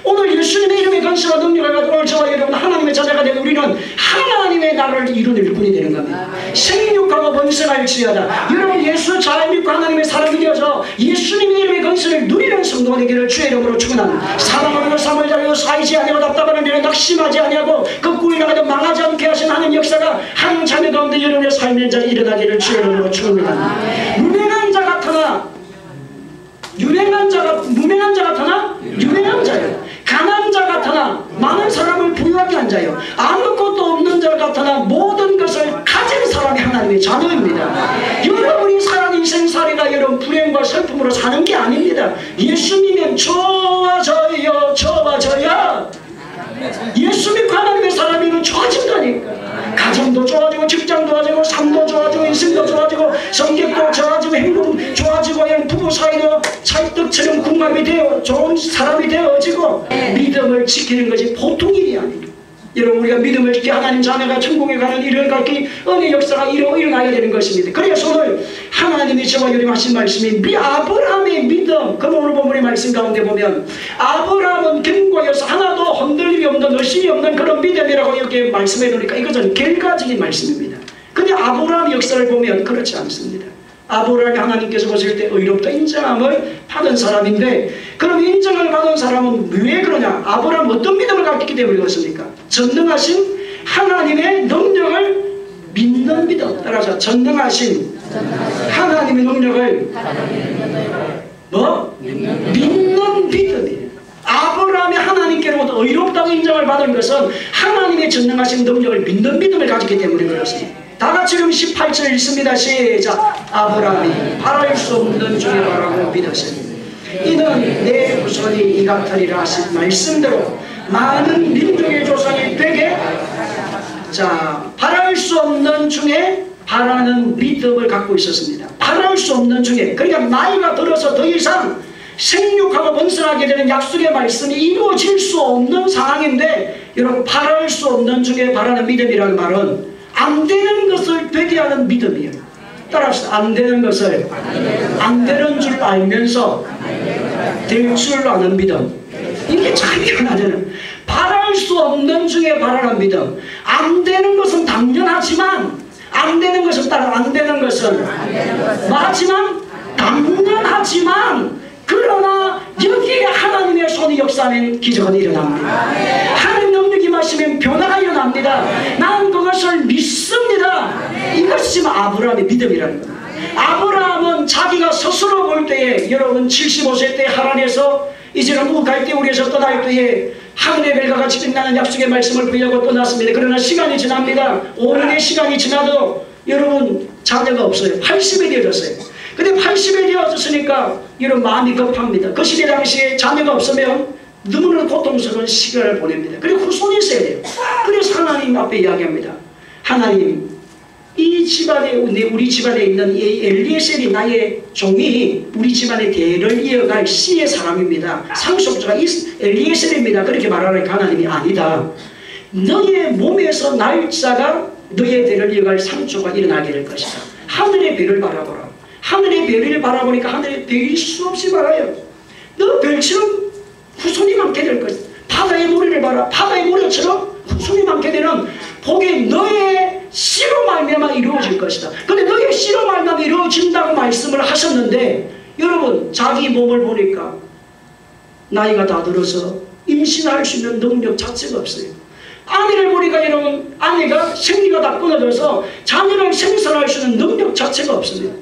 S1: 오늘 예수님의 이름의 건설과 능력을 가지고 오늘 저와 여러분 하나님의 자녀가 되는 우리는 하나님의 나라를 이루는 일꾼이 되는 겁니다. 생육하고 번성할지어다. 여러분 예수 잘 믿고 하나님의 사람이 되어서 예수님의 이름의 건설을 누리는 성도가 되기를 주의 이름으로 축원합니다. 사랑하고 삶을 잘하고 사이지 아니하고 답답하는 일에 낙심하지 아니하고 거꾸로 나가도 망하지 않게 하신 하나님 역사가 한 자녀 가운데 여러분의 삶의 자리에 일어나기를 주의 이름으로 축원합니다. 무명한 자 같으나 유명한 자 같으나 유명한 자예요. 가난한 자 같으나 많은 사람을 부유하게 한 자요. 아무것도 없는 자 같으나 모든 것을 가진 사람이 하나님의 자녀입니다. 여러분이 사는 인생살이가 여러분 불행과 슬픔으로 사는 게 아닙니다. 예수 믿으면 좋아져요. 좋아져요. 예수 믿고 하나님의 사람이면 좋아진다니까. 가정도 좋아지고 직장도 좋아지고 삶도 좋아지고 인생도 좋아지고 성격도 좋아지고 행동 좋아지고 부부 사이도 찰떡처럼 궁합이 되어 좋은 사람이 되어지고 믿음을 지키는 것이 보통 일이 아닙니다. 여러분 우리가 믿음을 지키 하나님 자녀가 천국에 가는 일을 갖기 은혜 역사가 일어나야 되는 것입니다. 그래서 오늘 하나님이 저와 여러분 하신 말씀이 아브라함의 믿음. 그럼 오늘 본문의 말씀 가운데 보면 아브라함은 견고해서 하나도 흔들림이 없는 의심이 없는 그런 믿음이라고 이렇게 말씀해 놓으니까 이것은 결과적인 말씀입니다. 근데 아브라함 역사를 보면 그렇지 않습니다. 아브라함이 하나님께서 보실 때 의롭다 인정함을 받은 사람인데 그럼 인정을 받은 사람은 왜 그러냐? 아브라함 어떤 믿음을 갖기 때문에 그렇습니까? 전능하신 하나님의 능력을 믿는 믿음. 따라서 전능하신 하나님의 능력을 믿는 믿음이에요. 아브라함이 하나님께로부터 의롭다고 인정을 받은 것은 하나님의 전능하신 능력을 믿는 믿음을 가졌기 때문에 그렇습니다. 다같이 그럼 18절 읽습니다. 시작. 아브라함이 바랄 수 없는 중에 바라고 믿었으니 이는 내 후손이 이 같으리라 하신 말씀대로 많은 민족의 조상이 되게 바랄 수 없는 중에 바라는 믿음을 갖고 있었습니다. 바랄 수 없는 중에 그러니까 나이가 들어서 더 이상 생육하고 번성하게 되는 약속의 말씀이 이루어질 수 없는 상황인데 여러분 바랄 수 없는 중에 바라는 믿음이라는 말은 안 되는 것을 되게 하는 믿음이에요. 따라합시다. 안 되는 것을 안 되는 줄 알면서 될 줄 아는 믿음. 이게 참 편하잖아요. 바랄 수 없는 중에 바라는 믿음. 안 되는 것은 당연하지만 안 되는 것은 안 되는 것은 맞지만 당연하지만 그러나 여기에 하나님의 손이 역사하면 기적은 일어납니다. 하나님 능력이 마시면 변화가 일어납니다. 나는 그것을 믿습니다. 이것이 아브라함의 믿음이라는 겁니다. 아브라함은 자기가 스스로 볼 때에 여러분 75세 때 하란에서 이제는 누구 갈 때 우리에서 떠날 때에 하늘의 별과 같이 빛나는 약속의 말씀을 부여하고 떠났습니다. 그러나 시간이 지납니다. 5년의 시간이 지나도 여러분 자녀가 없어요. 80이 되어졌어요. 근데 80이 되어졌으니까 여러분 마음이 급합니다. 그 시대 당시에 자녀가 없으면 너무나 고통스러운 시간을 보냅니다. 그리고 후손이 있어야 돼요. 그래서 하나님 앞에 이야기합니다. 하나님 이 집안에 우리 집안에 있는 이 엘리에셀이 나의 종이 우리 집안의 대를 이어갈 씨의 사람입니다. 상속자가 엘리에셀입니다. 그렇게 말하니까 하나님이 아니다. 너의 몸에서 날짜가 너의 대를 이어갈 상조가 일어나게 될 것이다. 하늘의 별을 바라보라. 하늘의 별을 바라보니까 하늘의 별이 수없이 많아요. 너 별처럼 후손이 많게 될 것이다. 바다의 모래를 봐라. 바다의 모래처럼 후손이 많게 되는 복이 너의 씨로 말미암아 이루어질 것이다. 근데 너의 씨로 말미암아 이루어진다고 말씀을 하셨는데 여러분 자기 몸을 보니까 나이가 다 들어서 임신할 수 있는 능력 자체가 없어요. 아내를 보니까 여러분, 아내가 생리가 다 끊어져서 자녀를 생산할 수 있는 능력 자체가 없습니다.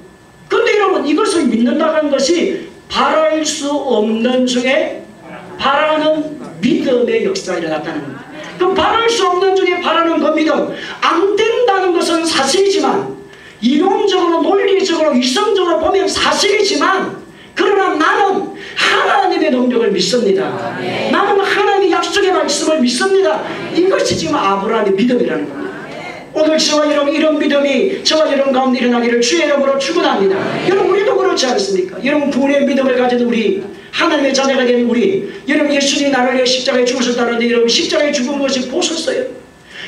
S1: 그런데 여러분, 이것을 믿는다는 것이 바랄 수 없는 중에 바라는 믿음의 역사가 일어났다는 겁니다. 그럼 바랄 수 없는 중에 바라는 그 믿음, 안 된다는 것은 사실이지만, 이론적으로 논리적으로 이성적으로 보면 사실이지만, 그러나 나는 하나님의 능력을 믿습니다. 나는 하나님의 약속의 말씀을 믿습니다. 이것이 지금 아브라함의 믿음이라는 겁니다. 오늘 저와 여러분, 이런 믿음이 저와 여러분 가운데 일어나기를 주의 이름으로 축원합니다. 여러분, 우리도 그렇지 않습니까? 여러분, 구원의 믿음을 가진 우리, 하나님의 자녀가 된 우리, 여러분, 예수님이 나를 위해 십자가에 죽으셨다는데 여러분, 십자가에 죽은 것이 보셨어요?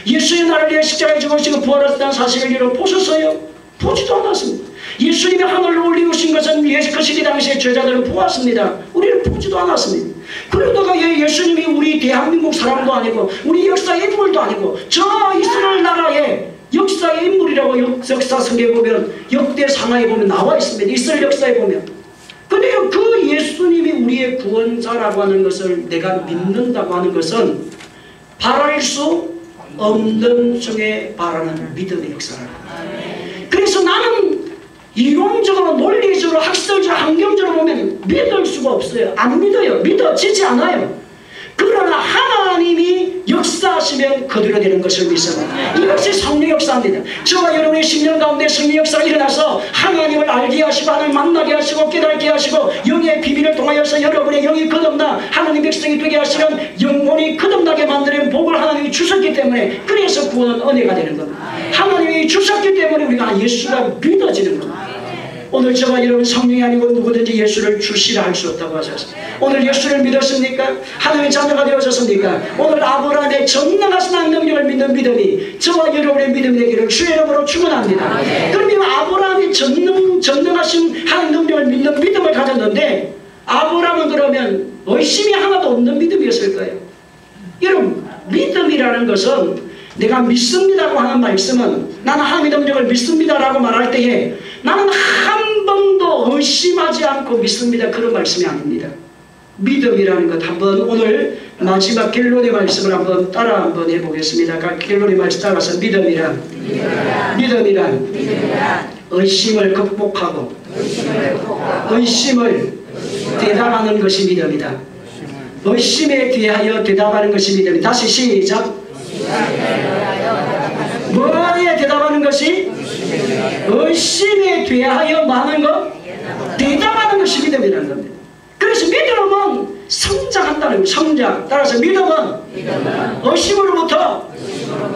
S1: 예수님이 나를 위해 십자가에 죽으시고 부활하셨다는 사실을 여러분 보셨어요? 보지도 않았습니다. 예수님이 하늘로 올리우신 것은 그 시대 당시의 제자들은 보았습니다. 우리는 보지도 않았습니다. 그러다가 예수님이 우리 대한민국 사람도 아니고 우리 역사의 인물도 아니고 저 이스라엘 나라의 역사의 인물이라고 역사 성경에 보면, 역대 상하에 보면 나와 있습니다. 이스라엘 역사에 보면. 근데 그 예수님이 우리의 구원자라고 하는 것을 내가 믿는다고 하는 것은 바랄 수 없는 중에 바라는 믿음의 역사라고. 그래서 나는 이론적으로, 논리적으로, 학설적으로, 환경적으로 보면 믿을 수가 없어요. 안 믿어요. 믿어지지 않아요. 그러나 하나님이 역사하시면 그대로 되는 것을 믿습니다. 이것이 성령 역사입니다. 저와 여러분의 10년 가운데 성령 역사가 일어나서 하나님을 알게 하시고 하나님을 만나게 하시고 깨닫게 하시고 영의 비밀을 통하여서 여러분의 영이 거듭나 하나님 백성이 되게 하시는 영혼이 거듭나게 만드는 복을 하나님이 주셨기 때문에, 그래서 구원은 은혜가 되는 겁니다. 하나님이 주셨기 때문에 우리가 예수가 믿어지는 겁니다. 오늘 저와 여러분, 성령이 아니고 누구든지 예수를 주시라 할 수 없다고 하셨습니다. 오늘 예수를 믿었습니까? 하나님의 자녀가 되어졌습니까? 오늘 아브라함의 전능하신 하나님의 능력을 믿는 믿음이 저와 여러분의 믿음이 되기를 주의 이름으로 축원합니다. 그러면 아브라함이 전능하신 하나님의 능력을 믿는 믿음을 가졌는데, 아브라함은 그러면 의심이 하나도 없는 믿음이었을 거예요. 여러분, 믿음이라는 것은 내가 믿습니다라고 하는 말씀은, 나는 하나님의 능력을 믿습니다라고 말할 때에 나는 한 번도 의심하지 않고 믿습니다, 그런 말씀이 아닙니다. 믿음이라는 것, 한번 오늘 마지막 결론의 말씀을 한번 따라 한번 해보겠습니다. 결론의 말씀 따라서 믿음이란 의심을 극복하고 의심을 대답하는 것이 믿음이다. 의심에 대하여 대답하는 것이 믿음이다. 다시 시작. 뭐에 대답하는 것이? 의심에 대하여 많은 것? 대답하는 것이 믿음이라는 겁니다. 그래서 믿음은 성장한다는 거예요. 성장. 따라서 믿음은 의심으로부터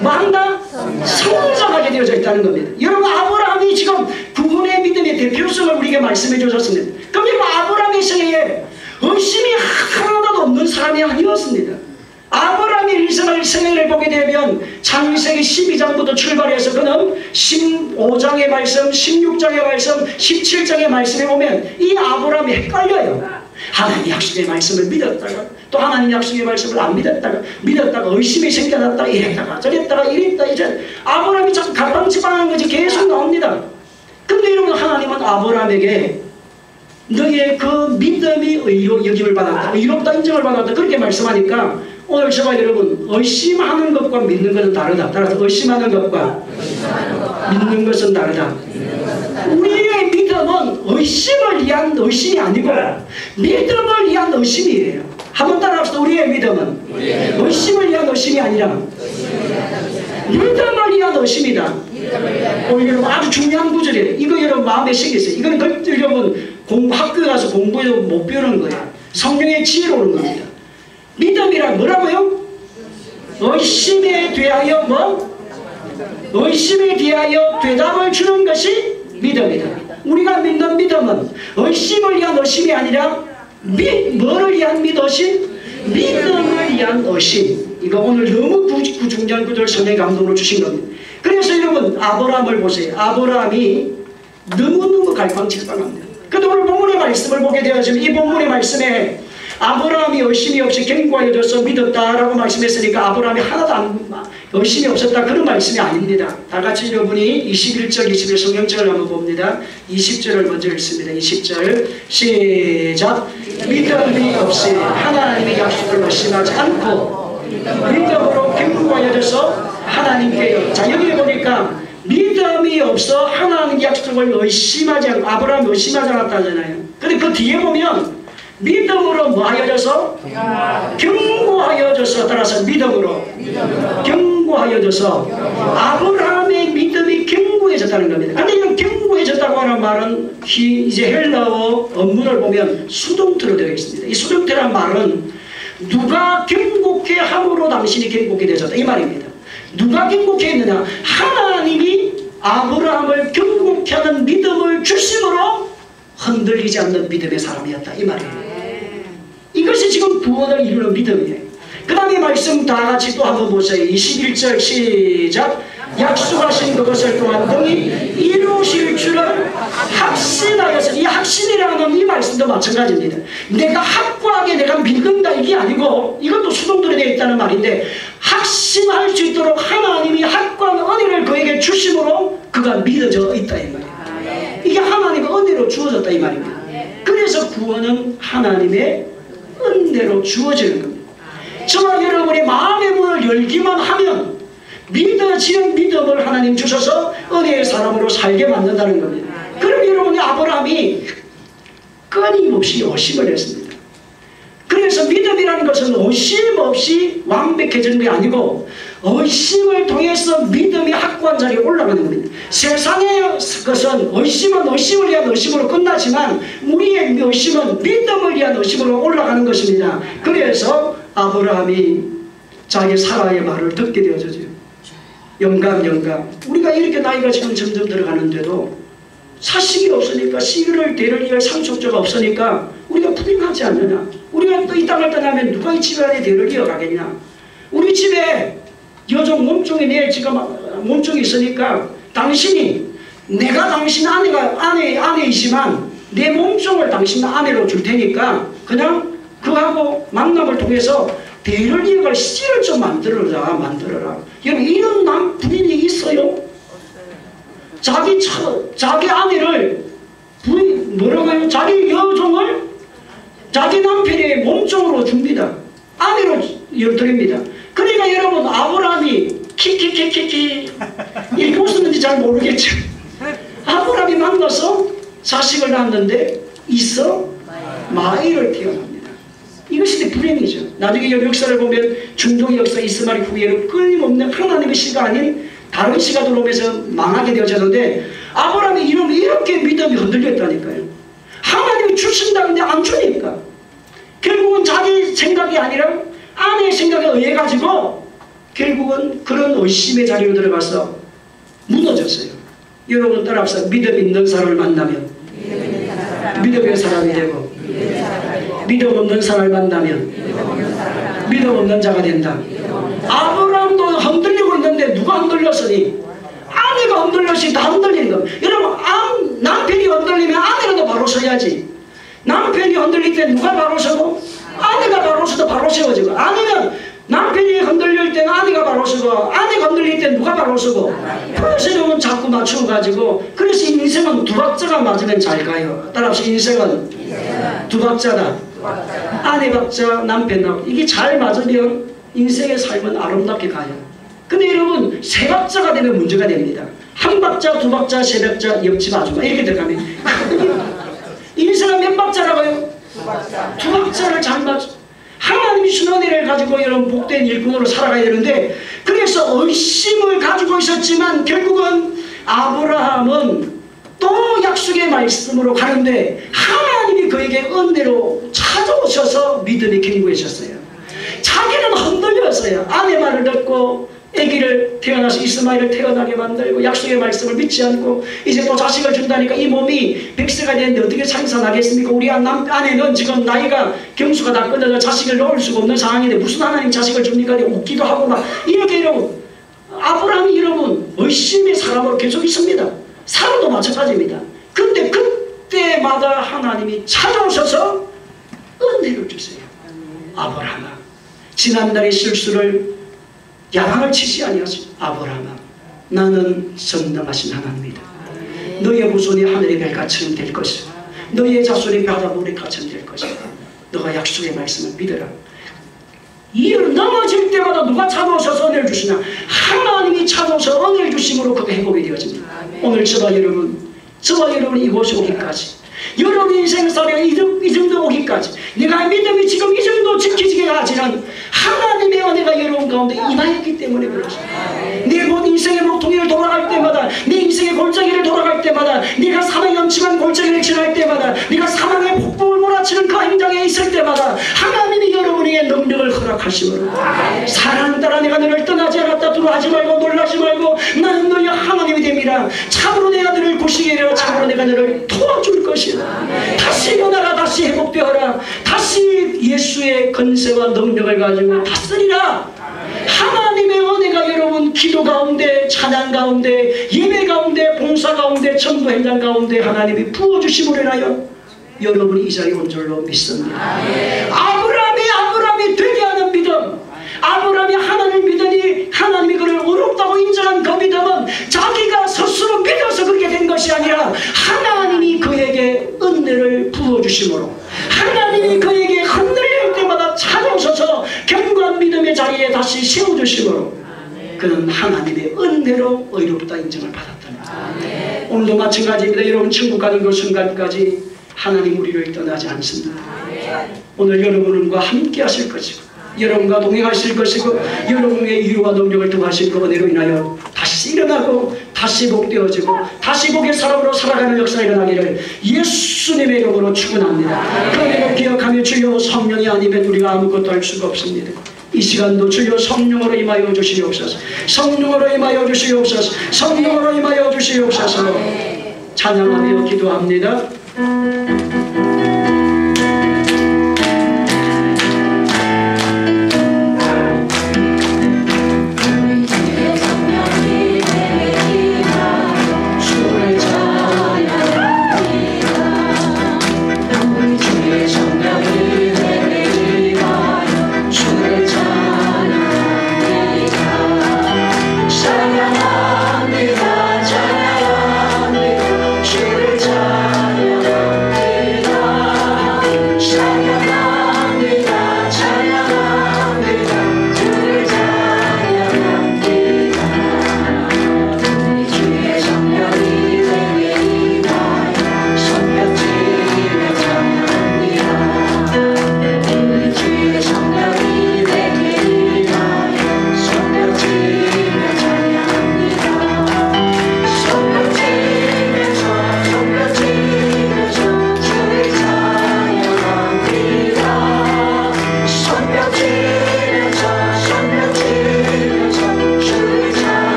S1: 뭐 한다? 성장하게 되어져 있다는 겁니다. 여러분, 아브라함이 지금 구원의 믿음의 대표성을 우리에게 말씀해 주셨습니다. 그럼 여러분, 아브라함의 생애에 의심이 하나도 없는 사람이 아니었습니다. 아브라함의 일생을 생애를 보게 되면 창세기 12장부터 출발해서 그는 15장의 말씀, 16장의 말씀, 17장의 말씀에 보면 이 아브라함이 헷갈려요. 하나님 약속의 말씀을 믿었다가 또 하나님 약속의 말씀을 안 믿었다가 의심이 생겨났다가 이랬다가 저랬다가 이랬다 이제 아브라함이 자꾸 갈팡질팡하는 것이 계속 나옵니다. 근데 여러분, 하나님은 아브라함에게 너의 그 믿음이 의로 여김을 받았다, 의롭다 인정을 받았다, 그렇게 말씀하니까 오늘 저와 여러분, 의심하는 것과 믿는 것은 다르다. 따라서 의심하는 것과 믿는 것은 다르다. 우리의 믿음은 의심을 위한 의심이 아니고 믿음을 위한 의심이에요. 한번 따라합시다. 우리의 믿음은 의심을 위한 의심이 아니라 믿음을 위한 의심이다. 오늘 여러분, 아주 중요한 구절이에요. 이거 여러분 마음에 새기세요. 이거는 여러분 학교에 가서 공부해도 못 배우는 거예요. 성령의 지혜로 오는 겁니다. 믿음이란 뭐라고요? 의심에 대하여 뭐? 의심에 대하여 대답을 주는 것이 믿음이다. 우리가 믿는 믿음은 의심을 위한 의심이 아니라 뭐를 위한 의심? 믿음을 위한 의심. 이거 오늘 너무 중요한 구절 성령의 감동으로 주신 겁니다. 그래서 여러분, 아브라함을 보세요. 아브라함이 너무너무 갈팡질팡합니다. 그런데 오늘 본문의 말씀을 보게 되어지면 이 본문의 말씀에 아브라함이 의심이 없이 견고하여져서 믿었다라고 말씀했으니까 아브라함이 하나도 의심이 없었다, 그런 말씀이 아닙니다. 다 같이 여러분이 21절, 21절 성경책을 한번 봅니다. 20절을 먼저 읽습니다. 20절 시작. 믿음이 없이 하나님의 약속을 의심하지 않고 믿음으로 견고하여 견고하여져서 하나님께. 자, 여기 보니까 믿음이 없어 하나님 약속을 의심하지 않고, 아브라함이 의심하지 않았다잖아요. 근데 그 뒤에 보면 믿음으로 뭐 하여져서? 견고하여져서. 따라서 믿음으로 견고하여져서. 아브라함의 믿음이 견고해졌다는 겁니다. 근데 이 견고해졌다고 하는 말은 이제 헬라어 원문을 보면 수동태로 되어 있습니다. 이 수동태란 말은 누가 견고케 함으로 당신이 견고케 되었다 이 말입니다. 누가 견고케 했느냐? 하나님이 아브라함을 견고케 하는 믿음을 주심으로 흔들리지 않는 믿음의 사람이었다 이 말이에요. 이것이 지금 구원을 이루는 믿음이에요. 그 다음에 말씀 다 같이 또 한번 보세요. 21절 시작. 약속하신 그것을 또한 능히 이루실 줄을 확신하여서. 이 확신이라는 이 말씀도 마찬가지입니다. 내가 확고하게 내가 믿는다 이게 아니고, 이것도 수동태로 되어 있다는 말인데, 확신할 수 있도록 하나님이 확고한 은혜를 그에게 주심으로 그가 믿어져 있다 이 말이에요. 이게 하나님의 은혜로 주어졌다 이 말입니다. 그래서 구원은 하나님의 은혜로 주어지는 겁니다. 저와 여러분이 마음의 문을 열기만 하면 믿어지는 믿음을 하나님 주셔서 은혜의 사람으로 살게 만든다는 겁니다. 그럼 여러분이 아브라함이 끊임없이 의심을 했습니다. 그래서 믿음이라는 것은 의심 없이 완벽해지는 게 아니고 의심을 통해서 믿음이 확고한 자리에 올라가는 겁니다. 세상의 것은 의심은 의심을 위한 의심으로 끝나지만 우리의 의심은 믿음을 위한 의심으로 올라가는 것입니다. 그래서 아브라함이 자기 사라의 말을 듣게 되어져요. 영감. 우리가 이렇게 나이가 지금 점점 들어가는데도 자식이 없으니까 시를 대를 이을 상속자가 없으니까 우리가 불행하지 않느냐? 우리가 또 이 땅을 떠나면 누가 이 집에 안에 대를 이어가겠냐? 우리 집에 여종 몸종이 내 지금 몸종이 있으니까 당신이, 내가 당신 아내이지만 내 몸종을 당신 아내로 줄 테니까 그냥 그하고 만남을 통해서 대를 이어갈 씨를 좀 만들어라. 여러분, 이런 부인이 있어요? 자기 아내를 뭐라고 해요? 자기 여종을 자기 남편의 몸종으로 줍니다. 아내로 드립니다. 그러니까 여러분, 아브라함이 키키키키키 이렇게 웃었는지 잘 모르겠죠. 아브라함이 만나서 자식을 낳았는데 이스마엘을 태어납니다. 이것이 불행이죠. 나중에 역사를 보면 중동 역사 이스마엘 후예로 끊임없는 하나님의 씨가 아닌 다른 씨가 들어오면서 망하게 되어졌는데, 아브라함이 이렇게 믿음이 흔들렸다니까요. 하나님이 주신다는데 안 주니까 결국은 자기 생각이 아니라 아내의 생각에 의해 가지고 결국은 그런 의심의 자리로 들어가서 무너졌어요. 여러분 따라합시다. 믿음 있는 사람을 만나면 믿음의 사람이 되고, 믿음 없는 사람을 만나면 믿음 없는 자가 된다. 아브라함도 흔들리고 있는데 누가 흔들렸으니? 아내가 흔들렸으니 다 흔들리는 겁니다. 여러분, 남편이 흔들리면 아내라도 바로 서야지. 남편이 흔들릴 때 누가 바로 서고? 아내가 바로 서도 바로 세워지고, 아니면 남편이 흔들릴 때는 아내가 바로 서고, 아내가 흔들릴 때는 누가 바로 서고. 그래서 여러분 자꾸 맞춰가지고, 그래서 인생은 두 박자가 맞으면 잘 가요. 따라서 인생은 두 박자다. 아내 박자, 남편 박자. 이게 잘 맞으면 인생의 삶은 아름답게 가요. 근데 여러분, 세 박자가 되면 문제가 됩니다. 한 박자, 두 박자, 세 박자, 옆집 아줌마 이렇게 들어가면 인생은 몇 박자라고요? 두 박자를 잘 맞춰. 하나님이 주신 은혜를 가지고 여러분 복된 일꾼으로 살아가야 되는데, 그래서 의심을 가지고 있었지만 결국은 아브라함은 또 약속의 말씀으로 가는데 하나님이 그에게 은혜로 찾아오셔서 믿음이 견고해졌어요. 자기는 흔들렸어요. 아내 말을 듣고 아기를 태어나서 이스마엘을 태어나게 만들고 약속의 말씀을 믿지 않고 이제 또 자식을 준다니까 이 몸이 100세가 되는데 어떻게 생산하겠습니까? 우리 아내는 지금 나이가 경수가 다 끝나서 자식을 넣을 수가 없는 상황인데 무슨 하나님 자식을 줍니까? 웃기도 하고 막 이렇게 여러분, 아브라함이 여러분 의심의 사람으로 계속 있습니다. 사람도 마찬가지입니다. 근데 그때마다 하나님이 찾아오셔서 은혜를 주세요. 아브라함아, 지난날의 실수를 야망을 치지 아니하시고, 아브라함아, 나는 선담하신 하나님이다. 너의 후손이 하늘의 별같이 될 것이고 너의 자손이 바다모래같이 될 것이다. 너가 약속의 말씀을 믿어라. 이 넘어질 때마다 누가 찾아오셔서 은혜를 주시냐? 하나님이 찾아오셔서 은혜를 주심으로 그게 회복이 되어집니다. 오늘 저와 여러분 이곳에 오기까지, 여러분 인생살에 이 정도 오기까지, 내가 믿음이 지금 이 정도 지키지게 하지는 하나님의 은혜가 여러분 가운데 임하였기 때문에 그렇습니다. 내 곧 인생의 목통이를 돌아갈 때마다, 내 인생의 골짜기를 돌아갈 때마다, 내가 사망의 엄침한 골짜기를 지날 때마다, 내가 사망의 폭풍을 몰아치는 그 행장에 있을 때마다 하나님이 여러분에게 능력을 허락하시므로, 사랑하는 딸아 내가 너를 떠나지 않았다 두려워하지 말고 놀라지 말고 나는 너희 하나님이 됩니다. 참으로 내 아들을 보시게 하라. 참으로 내가 너를 도와줄 것이다. 다시 일어나라. 다시 회복되어라. 다시 예수의 권세와 능력을 가지고 다스리라. 하나님의 은혜가 여러분 기도 가운데, 찬양 가운데, 예배 가운데, 봉사 가운데, 전도 현장 가운데 하나님이 부어주심으로 인하여 여러분이 이 자리에 온 줄로 믿습니다. 아브라함이 되게 하는 믿음, 아브라함이 하나님을 믿으니 하나님이 그를 어렵다고 인정한 그 믿음은 자기가 스스로 믿어서 그렇게 된 것이 아니라 하나님이 그에게 은혜를 부어주심으로, 하나님이 그에게 흔들릴 때마다 찾아오셔서 견고한 믿음의 자리에 다시 세워주심으로 그는 하나님의 은혜로 의롭다 인정을 받았답니다. 오늘도 마찬가지입니다. 여러분 천국 가는 그 순간까지 하나님 우리를 떠나지 않습니다. 오늘 여러분과 함께 하실 것이고 여러분과 동행하실 것이고 여러분의 위로와 능력을 더하실 그 은혜로 인하여 다시 일어나고 다시 복되어지고 다시 복의 사람으로 살아가는 역사가 일어나기를 예수님의 이름으로 축원합니다. 그 은혜를 기억하며 주여 성령이 아니면 우리가 아무것도 할 수가 없습니다. 이 시간도 주여 성령으로 임하여 주시옵소서. 성령으로 임하여 주시옵소서. 성령으로 임하여 주시옵소서. 찬양하며 기도합니다.
S2: 찬양합니다.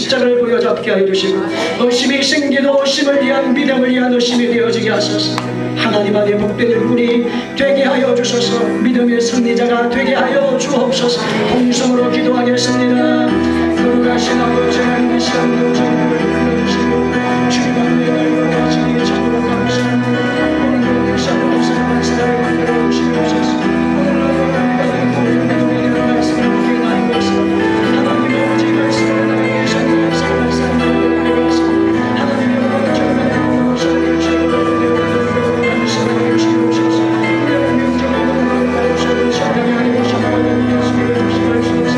S1: 십자가를 보여잡게 하여 주시고 의심이 생기도 의심을 위한 믿음을 위한 의심이 되어지게 하소서. 하나님 안에 복된 일꾼이 되게 하여 주소서. 믿음의 승리자가 되게 하여 주옵소서. 동성으로 기도하겠습니다. 거룩하신 아버지 하나님, 이 시간도 저희를 불러주시고 주님만 내가 하시니 참으로 감사합니다. 오늘도 역사로 없어서 사랑을 만들어 주시옵소서. 오늘도 하나님의 믿음의 말씀을 함께 나누고 있습니다. 하나님의 아버지 말씀을 나에게 주시는 말씀을 말씀 하나님의 아버지 저희를 오셔서 주시고 감사하게 주시옵소서. 우리의 명령을 받으시고 사랑이 아니고 사랑을 예수를 주시옵소서.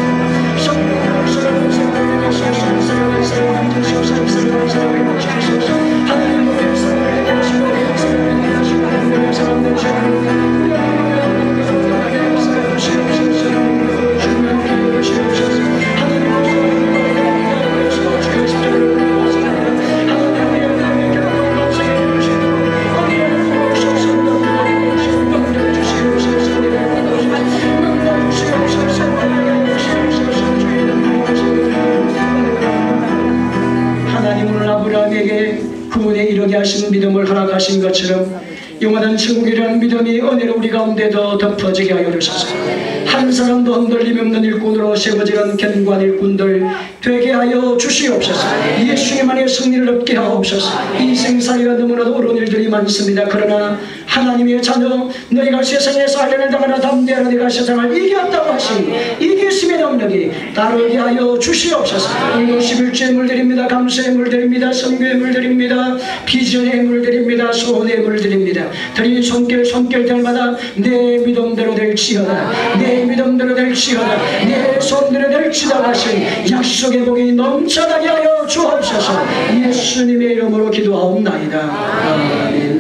S1: 성령을 사랑하는 사랑을 주시옵소서. 사랑을 주시옵소서. 사랑을 주시옵소서. 하나님의 사랑을 주시고 사랑을 주시고 하나님의 사랑을 구원에 이르게 하시는 믿음을 허락하신 것처럼 영원한 천국이라는 믿음이 은혜로 우리 가운데도 덮어지게 하여 주소서. 한 사람도 흔들림 없는 일꾼으로 세워지는 견고한 일꾼들 되게 하여 주시옵소서. 예수님만의 승리를 얻게 하옵소서. 인생살이가 너무나도 어려운 일들이 많습니다. 그러나 하나님의 자녀 너희가 세상에서 하려는 당하나 담대하라. 내가 세상을 이겼다고 하신 이 예수님의 능력이 따르게 하여 주시옵소서. 오늘도 11주의 물드립니다. 감사의 물드립니다. 선교의 물드립니다. 비전의 물드립니다. 소원의 물드립니다. 드린 손길들마다 내 믿음대로 될지어다. 내 믿음대로 될지어다. 내 손대로 될지어다 하신 약속의 복이 넘쳐나게 하여 주옵소서. 예수님의 이름으로 기도하옵나이다. 아멘.